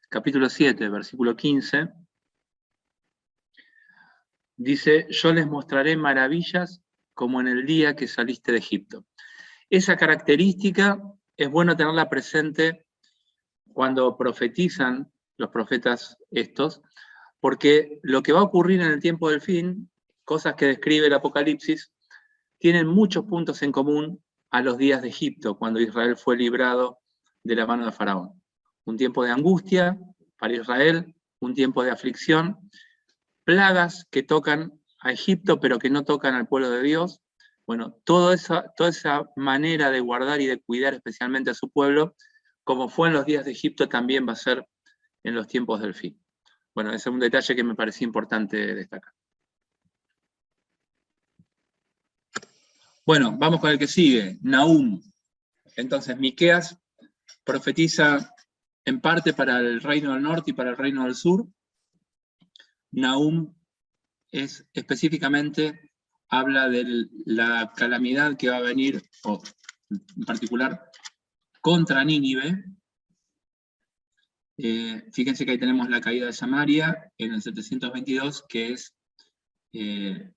capítulo 7, versículo 15, dice, yo les mostraré maravillas como en el día que saliste de Egipto. Esa característica es bueno tenerla presente cuando profetizan los profetas estos, porque lo que va a ocurrir en el tiempo del fin, cosas que describe el Apocalipsis, tienen muchos puntos en común a los días de Egipto, cuando Israel fue librado de la mano de Faraón. Un tiempo de angustia para Israel, un tiempo de aflicción, plagas que tocan a Egipto pero que no tocan al pueblo de Dios. Bueno, toda esa manera de guardar y de cuidar especialmente a su pueblo, como fue en los días de Egipto, también va a ser en los tiempos del fin. Bueno, ese es un detalle que me parecía importante destacar. Bueno, vamos con el que sigue, Nahum. Entonces, Miqueas profetiza en parte para el reino del norte y para el reino del sur. Nahum es específicamente, habla de la calamidad que va a venir, o en particular, contra Nínive. Fíjense que ahí tenemos la caída de Samaria en el 722, que es,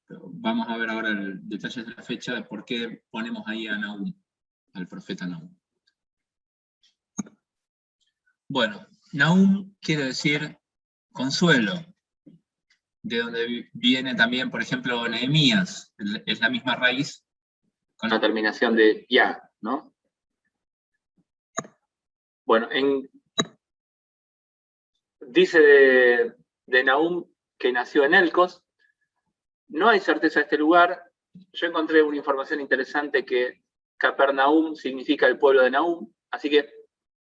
vamos a ver ahora el detalle de la fecha, de por qué ponemos ahí a Nahum, al profeta Nahum. Bueno, Nahum quiere decir consuelo, de donde viene también, por ejemplo, Nehemías, es la misma raíz, con la terminación de ya, ¿no? Bueno, dice de Nahum que nació en Elcos. No hay certeza de este lugar. Yo encontré una información interesante que Capernaum significa el pueblo de Nahum, así que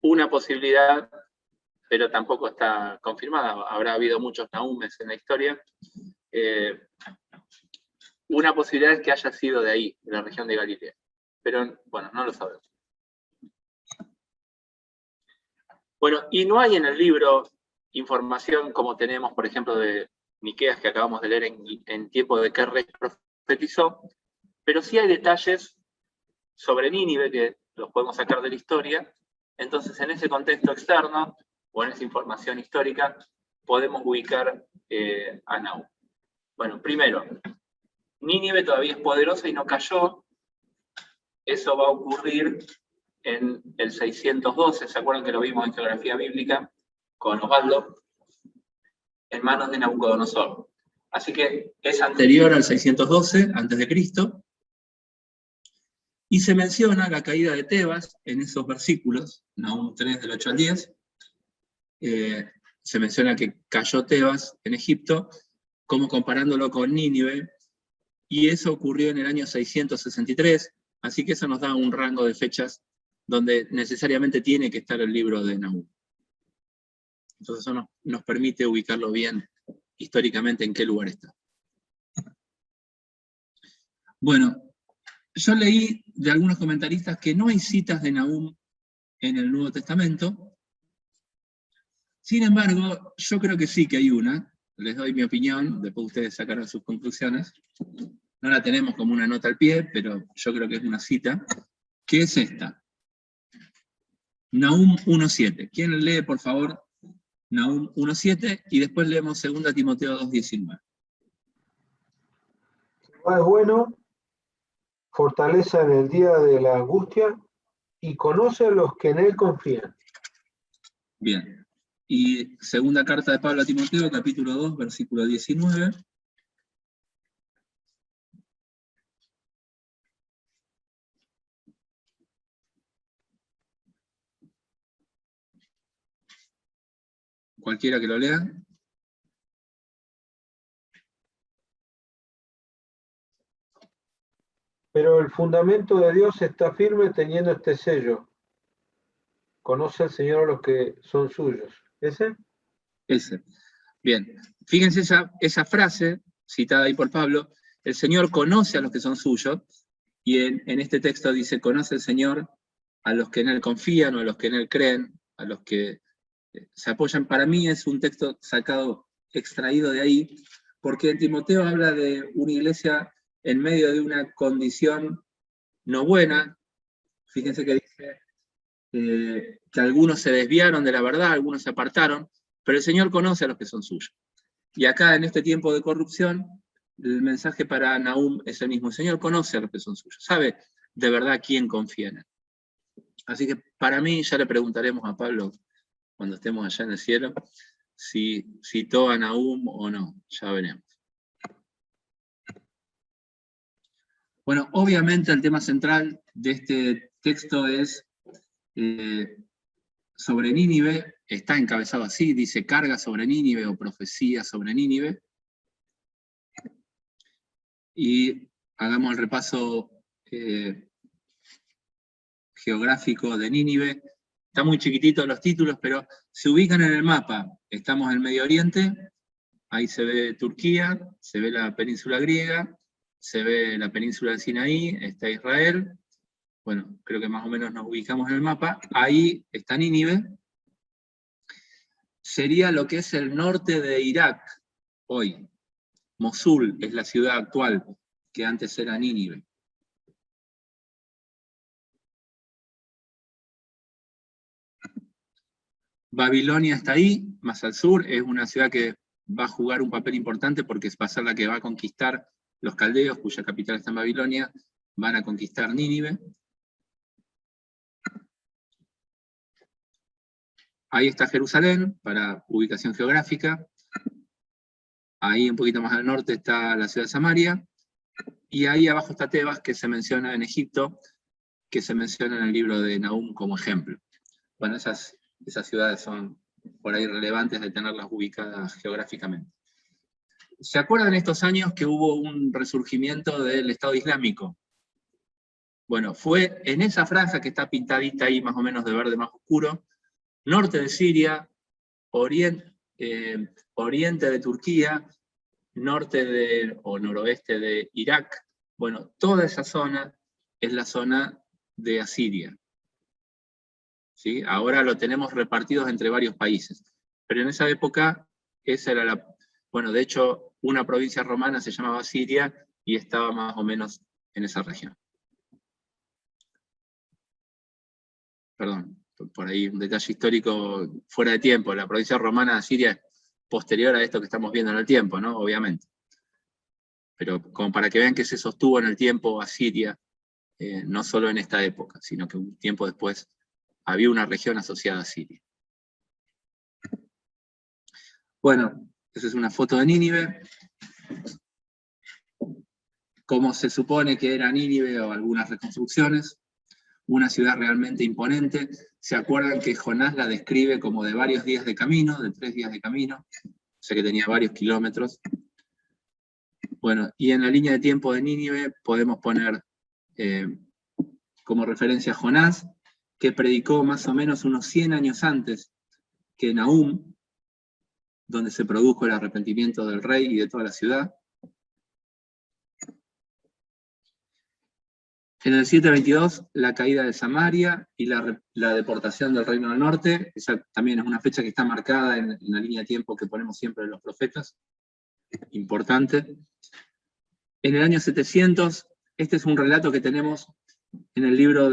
una posibilidad, pero tampoco está confirmada. Habrá habido muchos Nahumes en la historia. Una posibilidad es que haya sido de ahí, de la región de Galilea. Pero, bueno, no lo sabemos. Bueno, y no hay en el libro información como tenemos, por ejemplo, de Miqueas, que acabamos de leer en tiempo de qué rey profetizó, pero sí hay detalles sobre Nínive que los podemos sacar de la historia. Entonces, en ese contexto externo, o en esa información histórica, podemos ubicar a Nahum. Bueno, primero, Nínive todavía es poderosa y no cayó. Eso va a ocurrir en el 612, ¿se acuerdan que lo vimos en geografía bíblica con Osvaldo? En manos de Nabucodonosor. Así que es anterior al 612 a.C., y se menciona la caída de Tebas en esos versículos, Nahum 3 del 8 al 10, se menciona que cayó Tebas en Egipto, como comparándolo con Nínive, y eso ocurrió en el año 663, así que eso nos da un rango de fechas donde necesariamente tiene que estar el libro de Nahum. Entonces eso nos permite ubicarlo bien históricamente en qué lugar está. Bueno, yo leí de algunos comentaristas que no hay citas de Nahum en el Nuevo Testamento. Sin embargo, yo creo que sí que hay una. Les doy mi opinión, después ustedes sacarán sus conclusiones. No la tenemos como una nota al pie, pero yo creo que es una cita, que es esta. Nahum 1.7. ¿Quién lee, por favor, Nahum 1.7? Y después leemos 2 Timoteo 2.19. Jehová es bueno, fortaleza en el día de la angustia, y conoce a los que en él confían. Bien. Y segunda carta de Pablo a Timoteo, capítulo 2, versículo 19. Cualquiera que lo lea. Pero el fundamento de Dios está firme teniendo este sello. Conoce al Señor a los que son suyos. ¿Ese? Ese. Bien. Fíjense esa frase citada ahí por Pablo. El Señor conoce a los que son suyos. Y en este texto dice, conoce el Señor a los que en Él confían o a los que en Él creen, a los que se apoyan. Para mí es un texto extraído de ahí, porque en Timoteo habla de una iglesia en medio de una condición no buena. Fíjense que dice, que algunos se desviaron de la verdad, algunos se apartaron, pero el Señor conoce a los que son suyos. Y acá, en este tiempo de corrupción, el mensaje para Nahum es el mismo. El Señor conoce a los que son suyos, sabe de verdad quién confía en él. Así que para mí, ya le preguntaremos a Pablo, cuando estemos allá en el cielo, si citó a Nahum o no, ya veremos. Bueno, obviamente el tema central de este texto es sobre Nínive, está encabezado así, dice carga sobre Nínive o profecía sobre Nínive. Y hagamos el repaso geográfico de Nínive. Está muy chiquitito los títulos, pero se ubican en el mapa. Estamos en el Medio Oriente, ahí se ve Turquía, se ve la península griega, se ve la península del Sinaí, está Israel. Bueno, creo que más o menos nos ubicamos en el mapa. Ahí está Nínive. Sería lo que es el norte de Irak hoy. Mosul es la ciudad actual, que antes era Nínive. Babilonia está ahí, más al sur, es una ciudad que va a jugar un papel importante porque va a ser la que va a conquistar los caldeos, cuya capital está en Babilonia, van a conquistar Nínive. Ahí está Jerusalén, para ubicación geográfica. Ahí un poquito más al norte está la ciudad de Samaria. Y ahí abajo está Tebas, que se menciona en Egipto, que se menciona en el libro de Nahum como ejemplo. Bueno, esas ciudades son por ahí relevantes de tenerlas ubicadas geográficamente. ¿Se acuerdan estos años que hubo un resurgimiento del Estado Islámico? Bueno, fue en esa franja que está pintadita ahí más o menos de verde más oscuro, norte de Siria, oriente de Turquía, norte o noroeste de Irak. Bueno, toda esa zona es la zona de Asiria. ¿Sí? Ahora lo tenemos repartidos entre varios países. Pero en esa época, esa era bueno, de hecho, una provincia romana se llamaba Siria y estaba más o menos en esa región. Perdón, por ahí un detalle histórico fuera de tiempo. La provincia romana de Siria es posterior a esto que estamos viendo en el tiempo, ¿no? Obviamente. Pero como para que vean que se sostuvo en el tiempo Asiria, no solo en esta época, sino que un tiempo después había una región asociada a Siria. Bueno, esa es una foto de Nínive. Como se supone que era Nínive o algunas reconstrucciones, una ciudad realmente imponente. ¿Se acuerdan que Jonás la describe como de varios días de camino, de 3 días de camino? O sea que tenía varios kilómetros. Bueno, y en la línea de tiempo de Nínive podemos poner como referencia a Jonás, que predicó más o menos unos 100 años antes que Nahum, donde se produjo el arrepentimiento del rey y de toda la ciudad. En el 722, la caída de Samaria y la deportación del Reino del Norte. Esa también es una fecha que está marcada en la línea de tiempo que ponemos siempre en los profetas. Importante. En el año 700, este es un relato que tenemos en el libro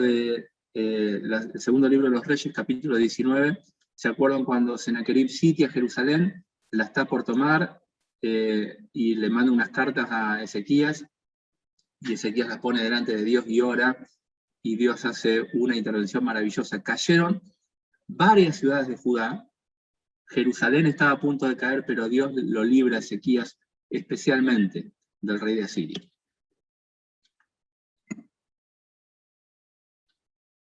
el segundo libro de los Reyes, capítulo 19. ¿Se acuerdan cuando Sennacherib sitia Jerusalén? La está por tomar y le manda unas cartas a Ezequías, y Ezequías las pone delante de Dios y ora, y Dios hace una intervención maravillosa. Cayeron varias ciudades de Judá, Jerusalén estaba a punto de caer, pero Dios lo libra a Ezequías especialmente del rey de Asiria.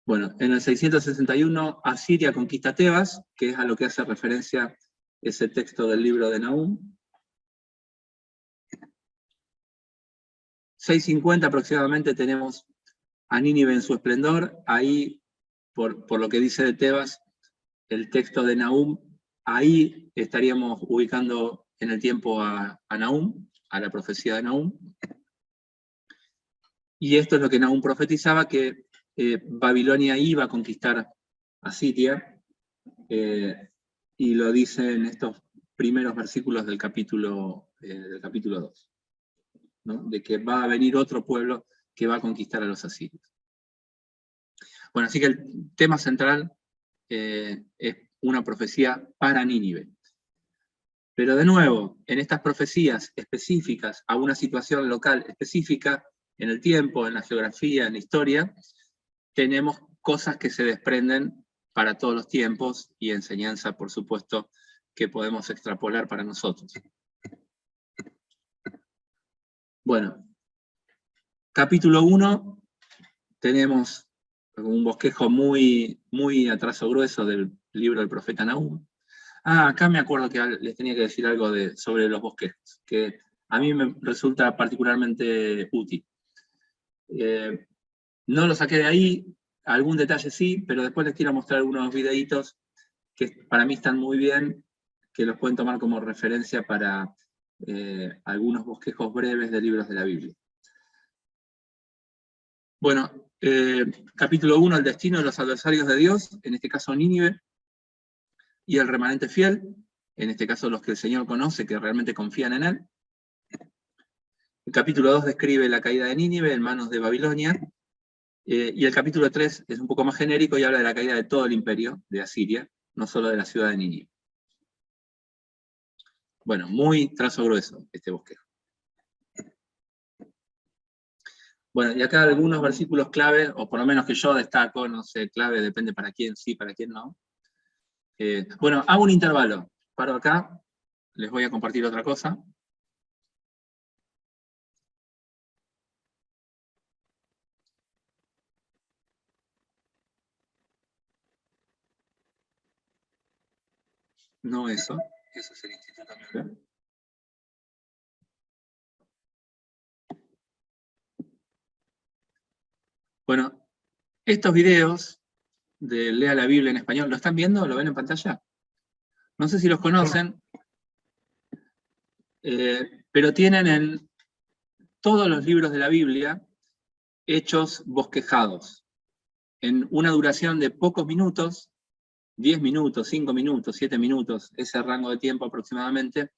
Bueno, en el 661 Asiria conquista Tebas, que es a lo que hace referencia ese texto del libro de Nahum. 650 aproximadamente tenemos a Nínive en su esplendor. Ahí, por lo que dice de Tebas, el texto de Nahum, ahí estaríamos ubicando en el tiempo a Nahum, a la profecía de Nahum. Y esto es lo que Nahum profetizaba, que Babilonia iba a conquistar a Siria, y lo dice en estos primeros versículos del capítulo 2, ¿no? De que va a venir otro pueblo que va a conquistar a los asirios. Bueno, así que el tema central es una profecía para Nínive. Pero de nuevo, en estas profecías específicas a una situación local específica, en el tiempo, en la geografía, en la historia, tenemos cosas que se desprenden para todos los tiempos y enseñanza, por supuesto, que podemos extrapolar para nosotros. Bueno, capítulo 1, tenemos un bosquejo muy a trazo grueso del libro del profeta Nahum. Acá me acuerdo que les tenía que decir algo sobre los bosquejos, que a mí me resulta particularmente útil. No lo saqué de ahí, algún detalle sí, pero después les quiero mostrar algunos videitos que para mí están muy bien, que los pueden tomar como referencia para algunos bosquejos breves de libros de la Biblia. Bueno, capítulo 1, el destino de los adversarios de Dios, en este caso Nínive, y el remanente fiel, en este caso los que el Señor conoce, que realmente confían en Él. El capítulo 2 describe la caída de Nínive en manos de Babilonia, y el capítulo 3 es un poco más genérico y habla de la caída de todo el imperio de Asiria, no solo de la ciudad de Nínive. Bueno, muy trazo grueso este bosquejo. Bueno, y acá algunos versículos clave, o por lo menos que yo destaco, no sé, clave depende para quién sí, para quién no. Bueno, hago un intervalo. Paro acá, les voy a compartir otra cosa. No eso es el Instituto Müller. Bueno, estos videos de Lea la Biblia en español, ¿lo están viendo? ¿Lo ven en pantalla? No sé si los conocen, pero tienen en todos los libros de la Biblia hechos bosquejados, en una duración de pocos minutos, 10 minutos, 5 minutos, 7 minutos, ese rango de tiempo aproximadamente,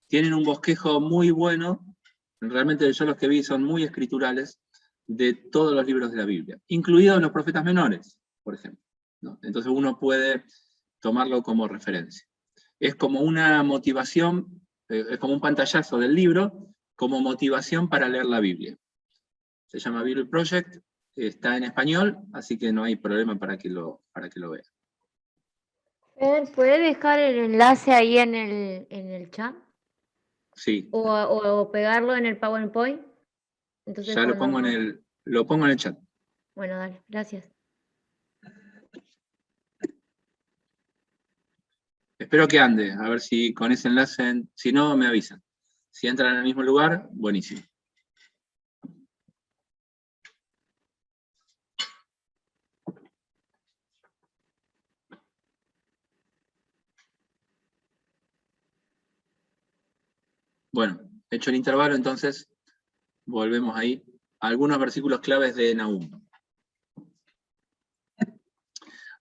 tienen un bosquejo muy bueno, realmente yo los que vi son muy escriturales, de todos los libros de la Biblia, incluidos los profetas menores, por ejemplo, ¿no? Entonces uno puede tomarlo como referencia. Es como una motivación, es como un pantallazo del libro, como motivación para leer la Biblia. Se llama Bible Project, está en español, así que no hay problema para que lo vean. ¿Puede dejar el enlace ahí en el chat? Sí. O pegarlo en el PowerPoint. Entonces, Ya lo pongo en el chat. Bueno, dale, gracias. Espero que ande, a ver si con ese enlace, si no, me avisan. Si entran en el mismo lugar, buenísimo. Bueno, hecho el intervalo, entonces, volvemos ahí a algunos versículos claves de Nahum.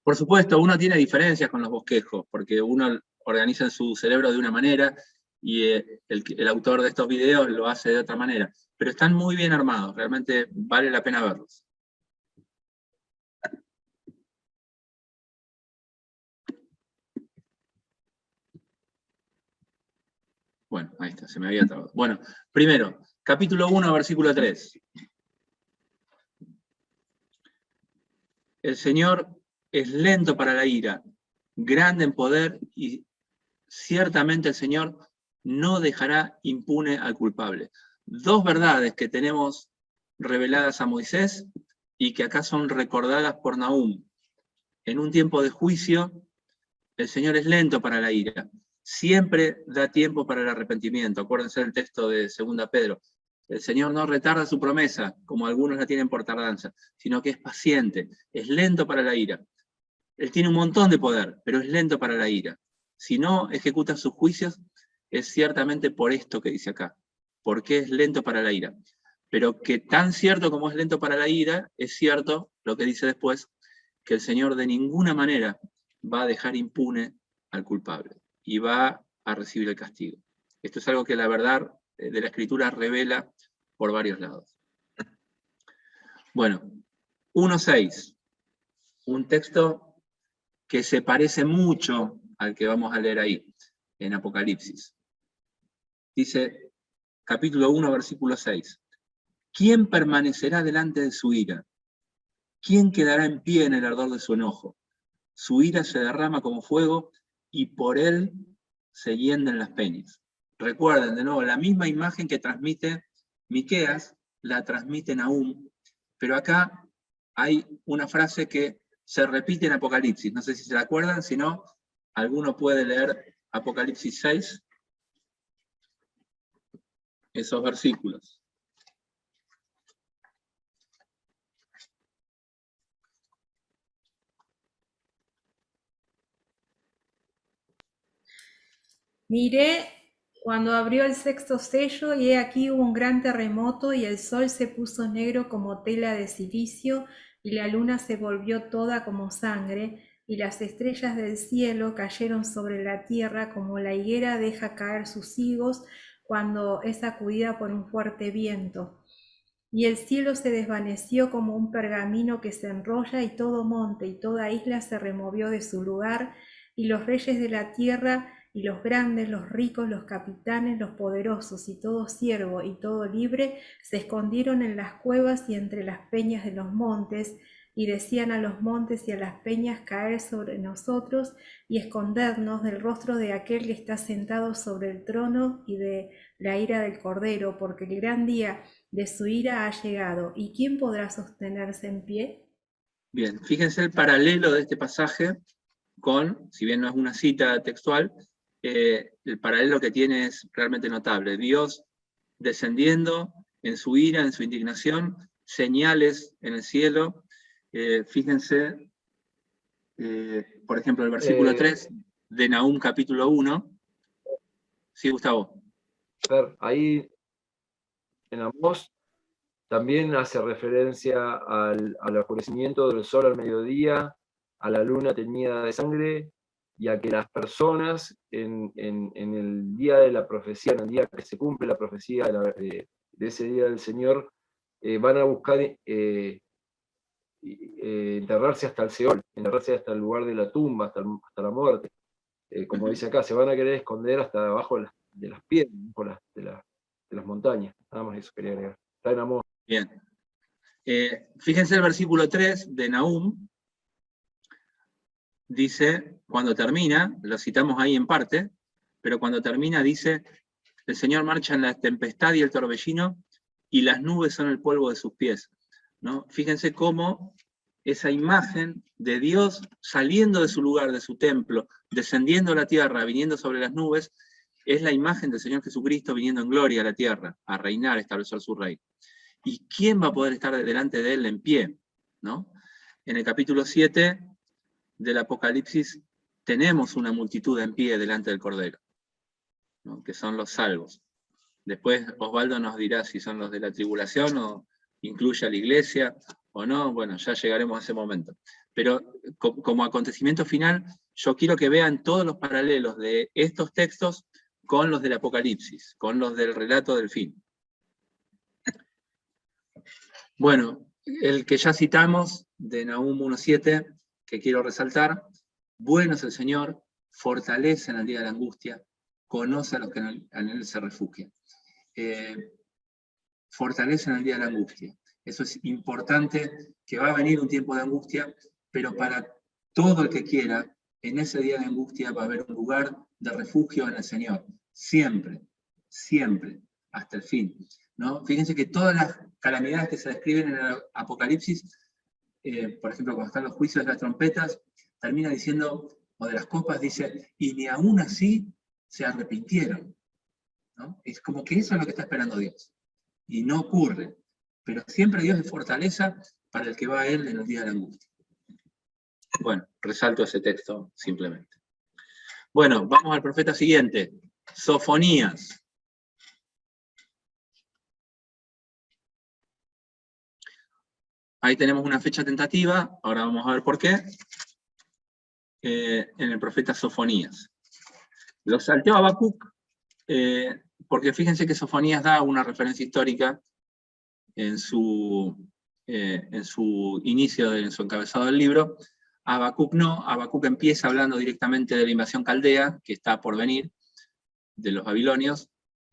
Por supuesto, uno tiene diferencias con los bosquejos, porque uno organiza en su cerebro de una manera y el autor de estos videos lo hace de otra manera. Pero están muy bien armados, realmente vale la pena verlos. Bueno, ahí está, se me había trabado. Bueno, primero, capítulo 1, versículo 3. El Señor es lento para la ira, grande en poder, y ciertamente el Señor no dejará impune al culpable. Dos verdades que tenemos reveladas a Moisés y que acá son recordadas por Nahum. En un tiempo de juicio, el Señor es lento para la ira. Siempre da tiempo para el arrepentimiento. Acuérdense del texto de 2 Pedro. El Señor no retarda su promesa, como algunos la tienen por tardanza, sino que es paciente, es lento para la ira. Él tiene un montón de poder, pero es lento para la ira. Si no ejecuta sus juicios, es ciertamente por esto que dice acá, porque es lento para la ira. Pero que tan cierto como es lento para la ira, es cierto lo que dice después, que el Señor de ninguna manera va a dejar impune al culpable y va a recibir el castigo. Esto es algo que la verdad de la Escritura revela por varios lados. Bueno, 1:6. un texto que se parece mucho al que vamos a leer ahí, en Apocalipsis. Dice, capítulo 1, versículo 6. ¿Quién permanecerá delante de su ira? ¿Quién quedará en pie en el ardor de su enojo? Su ira se derrama como fuego y por él se hienden las peñas. Recuerden, de nuevo, la misma imagen que transmite Miqueas, la transmite Nahum, pero acá hay una frase que se repite en Apocalipsis. No sé si se la acuerdan, si no, alguno puede leer Apocalipsis 6, esos versículos. Miré cuando abrió el sexto sello, y he aquí hubo un gran terremoto, y el sol se puso negro como tela de cilicio, y la luna se volvió toda como sangre, y las estrellas del cielo cayeron sobre la tierra como la higuera deja caer sus higos cuando es sacudida por un fuerte viento. Y el cielo se desvaneció como un pergamino que se enrolla, y todo monte y toda isla se removió de su lugar, y los reyes de la tierra, y los grandes, los ricos, los capitanes, los poderosos, y todo siervo y todo libre, se escondieron en las cuevas y entre las peñas de los montes, y decían a los montes y a las peñas caer sobre nosotros, y escondernos del rostro de aquel que está sentado sobre el trono y de la ira del Cordero, porque el gran día de su ira ha llegado, ¿y quién podrá sostenerse en pie? Bien, fíjense el paralelo de este pasaje con, si bien no es una cita textual, el paralelo que tiene es realmente notable. Dios descendiendo en su ira, en su indignación, señales en el cielo. Fíjense, por ejemplo, el versículo 3 de Nahum capítulo 1. Sí, Gustavo. Ahí en Amós también hace referencia al oscurecimiento del sol al mediodía, a la luna teñida de sangre, y a que las personas en el día de la profecía, en el día que se cumple la profecía de ese día del Señor, van a buscar enterrarse hasta el Seol, enterrarse hasta el lugar de la tumba, hasta la muerte. Como dice acá, se van a querer esconder hasta abajo de las piedras, de las montañas. Nada más eso quería agregar. Está en Amós. Bien. Fíjense el versículo 3 de Nahum. Dice, cuando termina, lo citamos ahí en parte, pero cuando termina dice, el Señor marcha en la tempestad y el torbellino, y las nubes son el polvo de sus pies. ¿No? Fíjense cómo esa imagen de Dios saliendo de su lugar, de su templo, descendiendo a la tierra, viniendo sobre las nubes, es la imagen del Señor Jesucristo viniendo en gloria a la tierra, a reinar, a establecer su reino. ¿Y quién va a poder estar delante de él en pie? ¿No? En el capítulo 7 del Apocalipsis tenemos una multitud en pie delante del Cordero, ¿no? Que son los salvos. Después Osvaldo nos dirá si son los de la tribulación o incluye a la iglesia o no. Bueno, ya llegaremos a ese momento. Pero como acontecimiento final, yo quiero que vean todos los paralelos de estos textos con los del Apocalipsis, con los del relato del fin. Bueno, el que ya citamos, de Nahum 1:7, que quiero resaltar: bueno es el Señor, fortalece en el día de la angustia, conoce a los que en él se refugian. Fortalece en el día de la angustia. Eso es importante, que va a venir un tiempo de angustia, pero para todo el que quiera, en ese día de angustia va a haber un lugar de refugio en el Señor. Siempre, siempre, hasta el fin. ¿No? Fíjense que todas las calamidades que se describen en el Apocalipsis, por ejemplo, cuando están los juicios de las trompetas, termina diciendo, o de las copas, dice, y ni aún así se arrepintieron. ¿No? Es como que eso es lo que está esperando Dios. Y no ocurre. Pero siempre Dios es fortaleza para el que va a Él en el día de la angustia. Bueno, resalto ese texto simplemente. Bueno, vamos al profeta siguiente, Sofonías. Ahí tenemos una fecha tentativa, ahora vamos a ver por qué, en el profeta Sofonías. Lo salteó Habacuc, porque fíjense que Sofonías da una referencia histórica en su inicio, en su encabezado del libro, Habacuc no, Habacuc empieza hablando directamente de la invasión caldea, que está por venir, de los babilonios,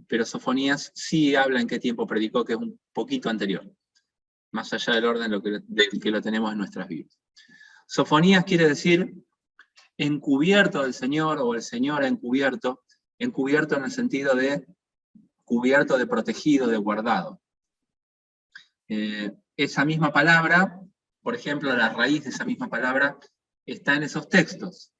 pero Sofonías sí habla en qué tiempo predicó, que es un poquito anterior, más allá del orden del que lo tenemos en nuestras vidas. Sofonías quiere decir encubierto del Señor, o el Señor encubierto en el sentido de cubierto, de protegido, de guardado. Esa misma palabra, por ejemplo, la raíz de esa misma palabra está en esos textos.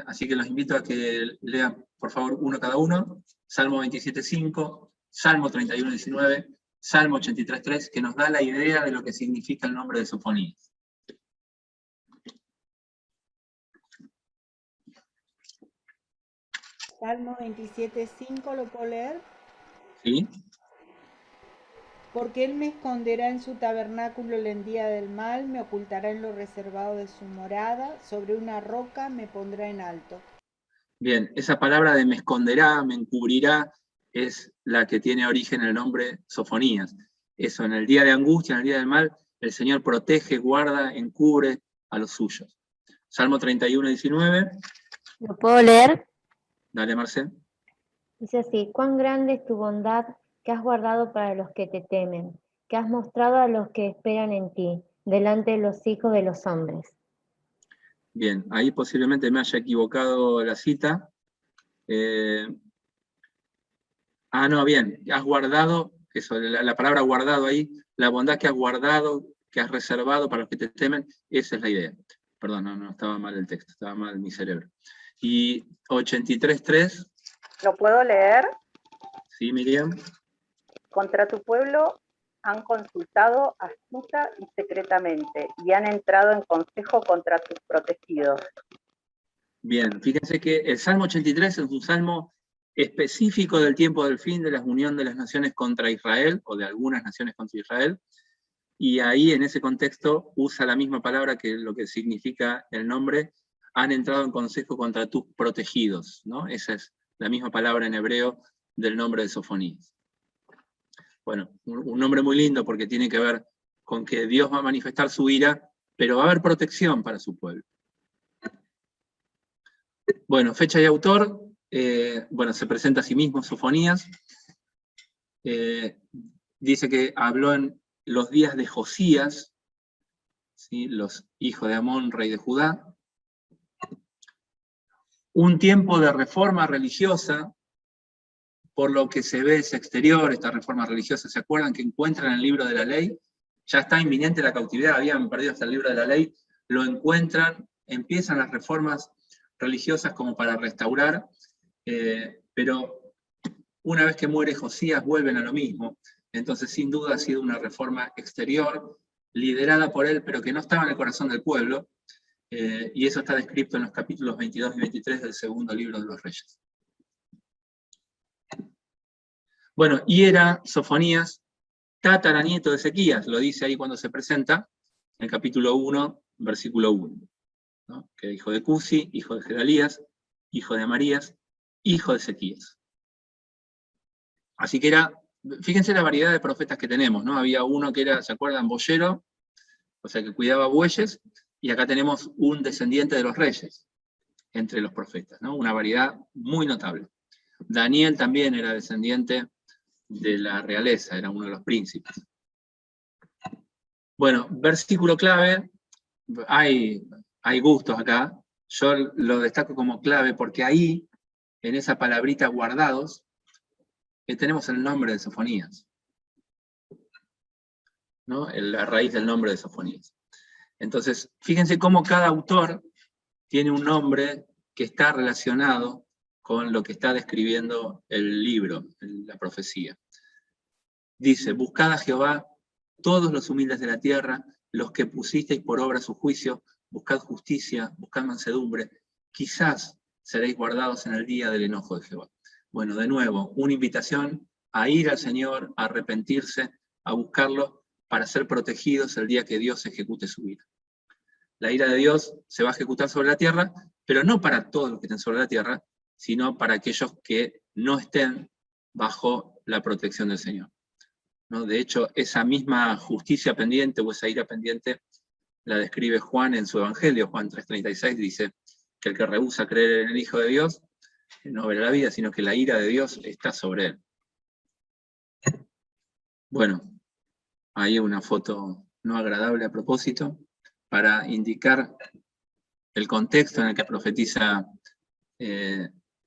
Así que los invito a que lean, por favor, uno cada uno. Salmo 27.5, Salmo 31.19, Salmo 83.3, que nos da la idea de lo que significa el nombre de Sofonías. Salmo 27.5, ¿lo puedo leer? ¿Sí? Porque él me esconderá en su tabernáculo en el día del mal, me ocultará en lo reservado de su morada, sobre una roca me pondrá en alto. Bien, esa palabra de me esconderá, me encubrirá, es la que tiene origen en el nombre Sofonías. Eso, en el día de angustia, en el día del mal, el Señor protege, guarda, encubre a los suyos. Salmo 31.19. ¿Lo puedo leer? Dale, Marcel. Dice así: cuán grande es tu bondad que has guardado para los que te temen, que has mostrado a los que esperan en ti, delante de los hijos de los hombres. Bien, ahí posiblemente me haya equivocado la cita. No, bien, has guardado, eso, la palabra guardado ahí, la bondad que has guardado, que has reservado para los que te temen, esa es la idea. Perdón, no estaba mal el texto, estaba mal mi cerebro. Y 83.3. ¿Lo puedo leer? Sí, Miriam. Contra tu pueblo han consultado astuta y secretamente, y han entrado en consejo contra tus protegidos. Bien, fíjense que el Salmo 83 es un salmo específico del tiempo del fin de la unión de las naciones contra Israel, o de algunas naciones contra Israel, y ahí en ese contexto usa la misma palabra que lo que significa el nombre, han entrado en consejo contra tus protegidos, ¿no? Esa es la misma palabra en hebreo del nombre de Sofonías. Bueno, un nombre muy lindo porque tiene que ver con que Dios va a manifestar su ira, pero va a haber protección para su pueblo. Bueno, fecha y autor, bueno, se presenta a sí mismo, Sofonías. Dice que habló en los días de Josías, ¿sí? Los hijos de Amón, rey de Judá. Un tiempo de reforma religiosa, por lo que se ve ese exterior, esta reforma religiosa. ¿Se acuerdan que encuentran el libro de la ley? Ya está inminente la cautividad, habían perdido hasta el libro de la ley, lo encuentran, empiezan las reformas religiosas como para restaurar, pero una vez que muere Josías vuelven a lo mismo. Entonces sin duda ha sido una reforma exterior, liderada por él, pero que no estaba en el corazón del pueblo, y eso está descrito en los capítulos 22 y 23 del segundo libro de los Reyes. Bueno, y era Sofonías, tataranieto de Ezequías, lo dice ahí cuando se presenta, en el capítulo 1, versículo 1, ¿no? Que hijo de Cusi, hijo de Gedalías, hijo de Amarías, hijo de Ezequías. Así que era, fíjense la variedad de profetas que tenemos, ¿no? Había uno que era, ¿se acuerdan? Boyero, o sea que cuidaba bueyes, y acá tenemos un descendiente de los reyes, entre los profetas, ¿no? Una variedad muy notable. Daniel también era descendiente de la realeza, era uno de los príncipes. Bueno, versículo clave, hay gustos acá, yo lo destaco como clave porque ahí, en esa palabrita guardados, tenemos el nombre de Sofonías, ¿no? La raíz del nombre de Sofonías. Entonces, fíjense cómo cada autor tiene un nombre que está relacionado con lo que está describiendo el libro, la profecía. Dice, buscad a Jehová todos los humildes de la tierra, los que pusisteis por obra su juicio, buscad justicia, buscad mansedumbre, quizás seréis guardados en el día del enojo de Jehová. Bueno, de nuevo, una invitación a ir al Señor, a arrepentirse, a buscarlo, para ser protegidos el día que Dios ejecute su ira. La ira de Dios se va a ejecutar sobre la tierra, pero no para todos los que estén sobre la tierra, sino para aquellos que no estén bajo la protección del Señor, ¿no? De hecho, esa misma justicia pendiente o esa ira pendiente la describe Juan en su Evangelio. Juan 3:36 dice que el que rehúsa creer en el Hijo de Dios no verá la vida, sino que la ira de Dios está sobre él. Bueno, ahí una foto no agradable a propósito, para indicar el contexto en el que profetiza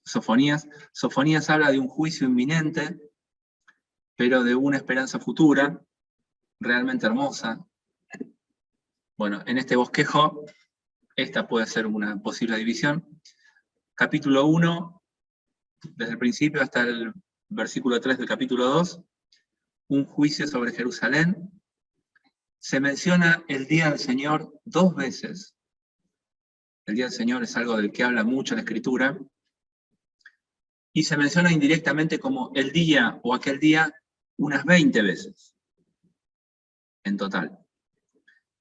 Sofonías. Sofonías habla de un juicio inminente, pero de una esperanza futura, realmente hermosa. Bueno, en este bosquejo, esta puede ser una posible división. Capítulo 1, desde el principio hasta el versículo 3 del capítulo 2, un juicio sobre Jerusalén. Se menciona el día del Señor 2 veces. El día del Señor es algo del que habla mucho la Escritura. Y se menciona indirectamente como el día o aquel día unas 20 veces en total.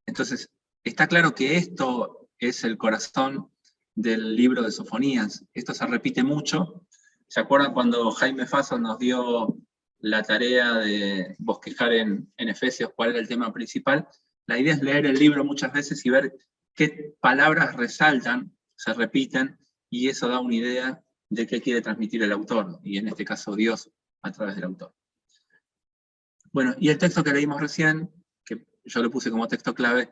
Entonces, está claro que esto es el corazón del libro de Sofonías. Esto se repite mucho. ¿Se acuerdan cuando Jaime Faso nos dio la tarea de bosquejar en Efesios cuál era el tema principal? La idea es leer el libro muchas veces y ver qué palabras resaltan, se repiten, y eso da una idea de qué quiere transmitir el autor, y en este caso Dios a través del autor. Bueno, y el texto que leímos recién, que yo lo puse como texto clave,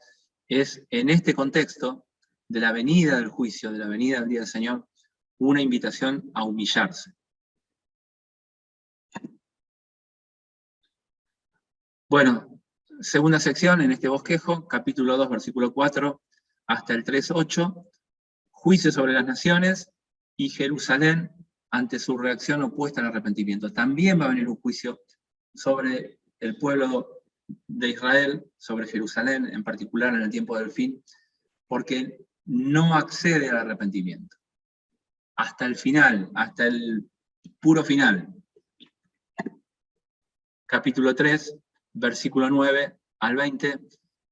es en este contexto de la venida del juicio, de la venida del día del Señor, una invitación a humillarse. Bueno, segunda sección en este bosquejo, capítulo 2, versículo 4, hasta el 3:8, juicio sobre las naciones y Jerusalén ante su reacción opuesta al arrepentimiento. También va a venir un juicio sobre el pueblo de Israel, sobre Jerusalén en particular en el tiempo del fin, porque no accede al arrepentimiento. Hasta el final, hasta el puro final. Capítulo 3, versículo 9 al 20,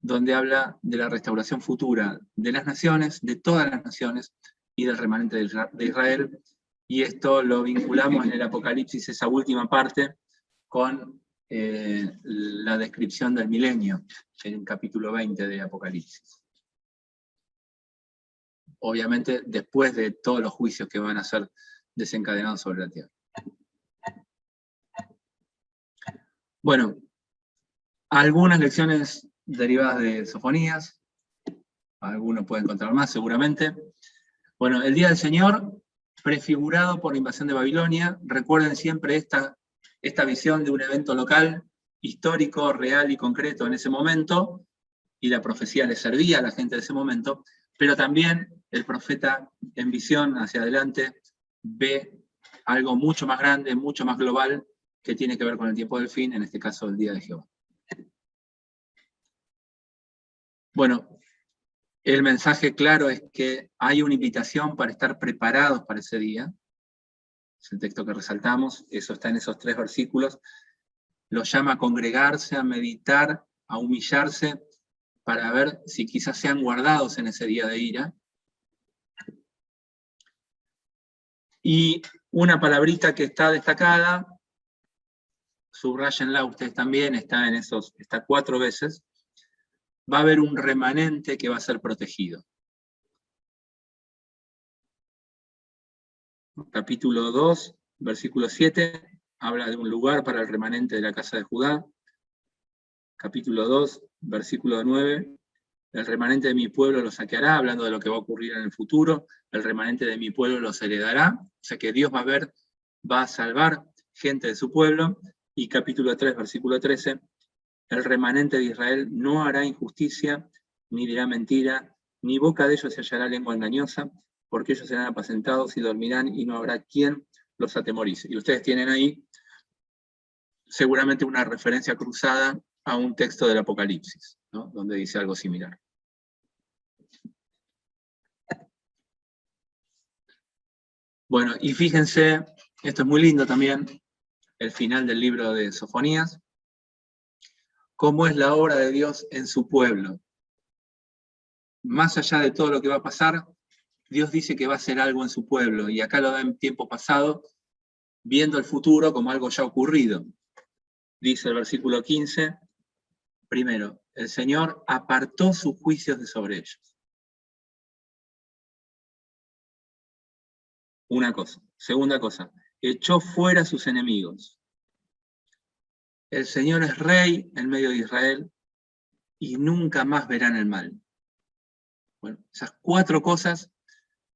donde habla de la restauración futura de las naciones, de todas las naciones, y del remanente de Israel, y esto lo vinculamos en el Apocalipsis, esa última parte, con la descripción del milenio, en el capítulo 20 de Apocalipsis. Obviamente, después de todos los juicios que van a ser desencadenados sobre la tierra. Bueno, algunas lecciones derivadas de Sofonías, algunos pueden encontrar más seguramente. Bueno, el día del Señor, prefigurado por la invasión de Babilonia. Recuerden siempre esta visión de un evento local, histórico, real y concreto en ese momento, y la profecía le servía a la gente de ese momento, pero también el profeta en visión hacia adelante ve algo mucho más grande, mucho más global, que tiene que ver con el tiempo del fin, en este caso el día de Jehová. Bueno, el mensaje claro es que hay una invitación para estar preparados para ese día. Es el texto que resaltamos, eso está en esos 3 versículos. Los llama a congregarse, a meditar, a humillarse, para ver si quizás sean guardados en ese día de ira. Y una palabrita que está destacada, subrayenla ustedes también, está 4 veces, va a haber un remanente que va a ser protegido. Capítulo 2, versículo 7, habla de un lugar para el remanente de la casa de Judá. Capítulo 2, versículo 9, el remanente de mi pueblo los saqueará, hablando de lo que va a ocurrir en el futuro. El remanente de mi pueblo los heredará. O sea que Dios va a salvar gente de su pueblo. Y capítulo 3, versículo 13, el remanente de Israel no hará injusticia, ni dirá mentira, ni boca de ellos se hallará lengua engañosa, porque ellos serán apacentados y dormirán, y no habrá quien los atemorice. Y ustedes tienen ahí seguramente una referencia cruzada a un texto del Apocalipsis, ¿no? Donde dice algo similar. Bueno, y fíjense, esto es muy lindo también, el final del libro de Sofonías, cómo es la obra de Dios en su pueblo. Más allá de todo lo que va a pasar, Dios dice que va a hacer algo en su pueblo, y acá lo da en tiempo pasado, viendo el futuro como algo ya ocurrido. Dice el versículo 15, Primero, el Señor apartó sus juicios de sobre ellos. Una cosa. Segunda cosa, echó fuera a sus enemigos. El Señor es rey en medio de Israel y nunca más verán el mal. Bueno, esas 4 cosas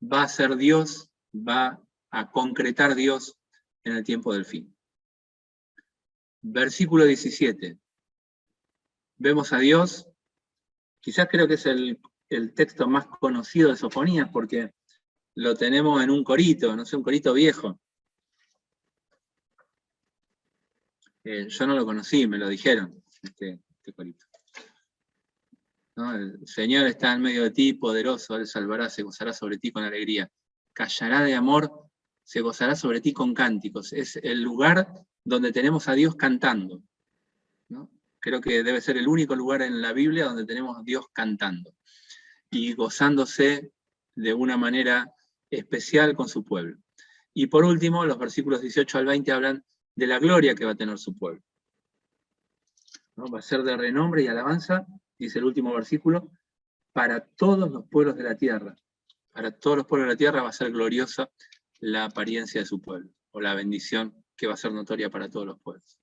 va a hacer Dios, va a concretar Dios en el tiempo del fin. Versículo 17. Vemos a Dios, quizás creo que es el texto más conocido de Sofonías, porque lo tenemos en un corito, no sé, un corito viejo. Yo no lo conocí, me lo dijeron, este corito. ¿No? El Señor está en medio de ti, poderoso, Él salvará, se gozará sobre ti con alegría. Callará de amor, se gozará sobre ti con cánticos. Es el lugar donde tenemos a Dios cantando, ¿no? Creo que debe ser el único lugar en la Biblia donde tenemos a Dios cantando y gozándose de una manera especial con su pueblo. Y por último, los versículos 18 al 20 hablan de la gloria que va a tener su pueblo, ¿no? Va a ser de renombre y alabanza, dice el último versículo, para todos los pueblos de la tierra. Para todos los pueblos de la tierra va a ser gloriosa la apariencia de su pueblo, o la bendición que va a ser notoria para todos los pueblos.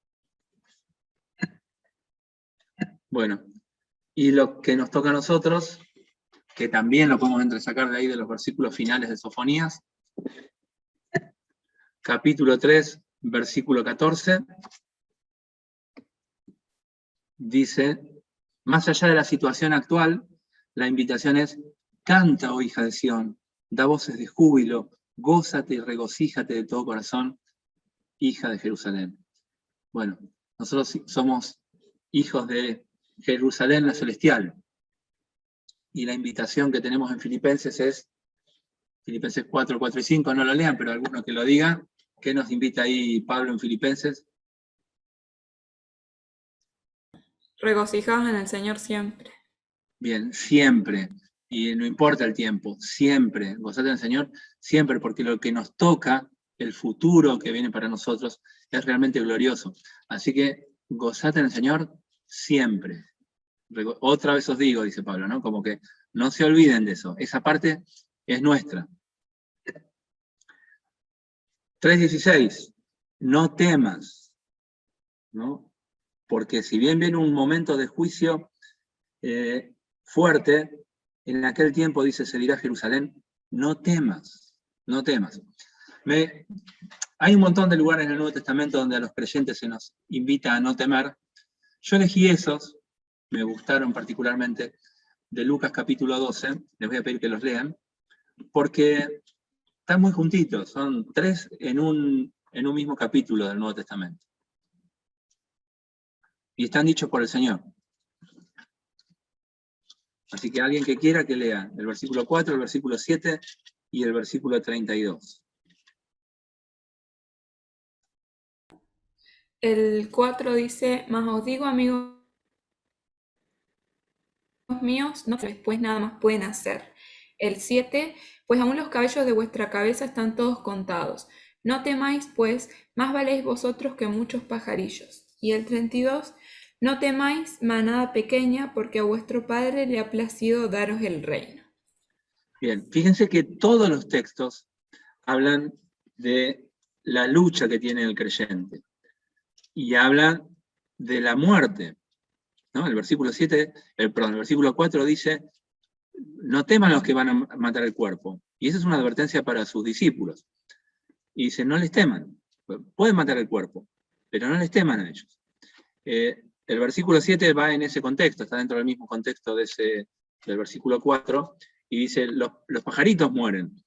Bueno, y lo que nos toca a nosotros, que también lo podemos entresacar de ahí de los versículos finales de Sofonías, capítulo 3, versículo 14, dice, más allá de la situación actual, la invitación es, canta, oh hija de Sión, da voces de júbilo, gózate y regocíjate de todo corazón, hija de Jerusalén. Bueno, nosotros somos hijos de Jerusalén la celestial, y la invitación que tenemos en Filipenses es, Filipenses 4, 4 y 5, no lo lean, pero alguno que lo diga, ¿qué nos invita ahí Pablo en Filipenses? Regocijaos en el Señor siempre. Bien, siempre, y no importa el tiempo, siempre, gozate en el Señor, siempre, porque lo que nos toca, el futuro que viene para nosotros, es realmente glorioso. Así que gozate en el Señor siempre. Otra vez os digo, dice Pablo, ¿no? Como que no se olviden de eso, esa parte es nuestra. 3:16, no temas, ¿no? Porque si bien viene un momento de juicio fuerte, en aquel tiempo, dice, se dirá a Jerusalén, no temas, no temas. Hay un montón de lugares en el Nuevo Testamento donde a los creyentes se nos invita a no temer. Yo elegí esos, me gustaron particularmente, de Lucas capítulo 12, les voy a pedir que los lean, porque están muy juntitos, son 3 en un mismo capítulo del Nuevo Testamento. Y están dichos por el Señor. Así que alguien que quiera que lea el versículo 4, el versículo 7 y el versículo 32. El 4 dice, mas os digo, amigos míos, no después nada más pueden hacer. El 7, pues aún los cabellos de vuestra cabeza están todos contados. No temáis, pues, más valéis vosotros que muchos pajarillos. Y el 32, no temáis, manada pequeña, porque a vuestro Padre le ha placido daros el reino. Bien, fíjense que todos los textos hablan de la lucha que tiene el creyente. Y hablan de la muerte, ¿no? El versículo 4 dice, no teman los que van a matar el cuerpo. Y esa es una advertencia para sus discípulos. Y dice, no les teman. Pueden matar el cuerpo, pero no les teman a ellos. El versículo 7 va en ese contexto, está dentro del mismo contexto del versículo 4, y dice, los pajaritos mueren,